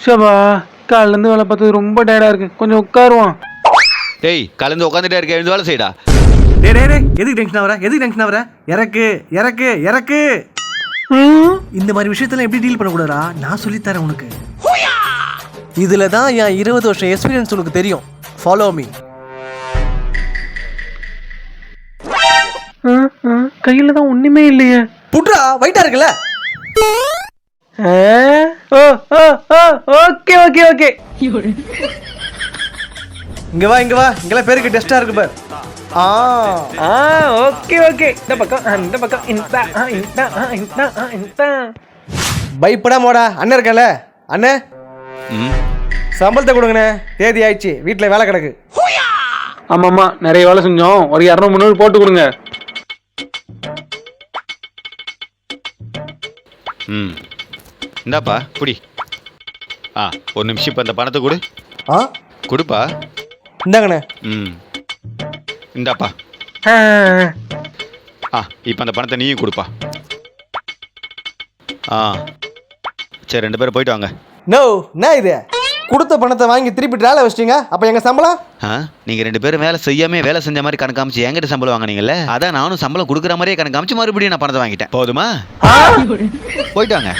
ஷபா காலிலேருந்து வேலை பார்த்தது ரொம்ப டயர்டாக இருக்கு, கொஞ்சம் உட்காருவான். டேய் கலந்து உட்காந்துட்டே இருக்க, எழுந்து வேலை செய்டா. டே டே டே எதுக்கு டென்ஷன் ஆகுற? எதுக்கு டென்ஷன் ஆகுற? இறக்கு இறக்கு இறக்கு. இந்த மாதிரி விஷயத்தெல்லாம் எப்படி டீல் பண்ணக்கூடாதா? நான் சொல்லித்தரேன் உனக்கு. இதுல தான் என் 20 வருஷம் எக்ஸ்பீரியன்ஸ் உனக்கு தெரியும். Follow me. கையில தான் ஒண்ணுமே இல்லையே. புட்ரா வைட்டா இருக்குல்ல. Okay okay okay. இங்க வா இங்க வா, இங்கெல்லாம் பேருக்கு டெஸ்டா இருக்கு பார். Okay okay. இந்த பக்கம் இந்த பக்கம் இந்த பயப்படாமோடா, அண்ணன் இருக்கல. அண்ணே ம் சம்பளத்தை கொடுங்கண்ணே, தேதி ஆயிடுச்சு, வீட்டில் வேலை கிடக்கு. ஆமாம்மா, நிறைய வேலை செஞ்சோம், ஒரு 200-300 போட்டு கொடுங்க. ம் இந்தாப்பா குடி. ஒரு நிமிஷம் இப்போ இந்த பணத்தை கொடு. கொடுப்பா. இந்தாங்கண்ணே. ம் இந்தாப்பா. இப்போ அந்த பணத்தை நீயும் கொடுப்பா. சரி, 2 பேரும் போயிட்டு வாங்க. நோ, என்ன இது? கொடுத்த பணத்தை வாங்கி திருப்பி வேலை வச்சிட்டீங்க, அப்போ எங்கள் சம்பளம்? நீங்கள் 2 பேரும் வேலை செஞ்ச மாதிரி கணக்கு காமிச்சு என்கிட்ட சம்பளம் வாங்கினீங்கல்ல, அதான் நானும் சம்பளம் கொடுக்குற மாதிரியே கணக்கு காமிச்சு மறுபடியும் நான் பணத்தை வாங்கிட்டேன். போதுமா? போயிட்டு வாங்க.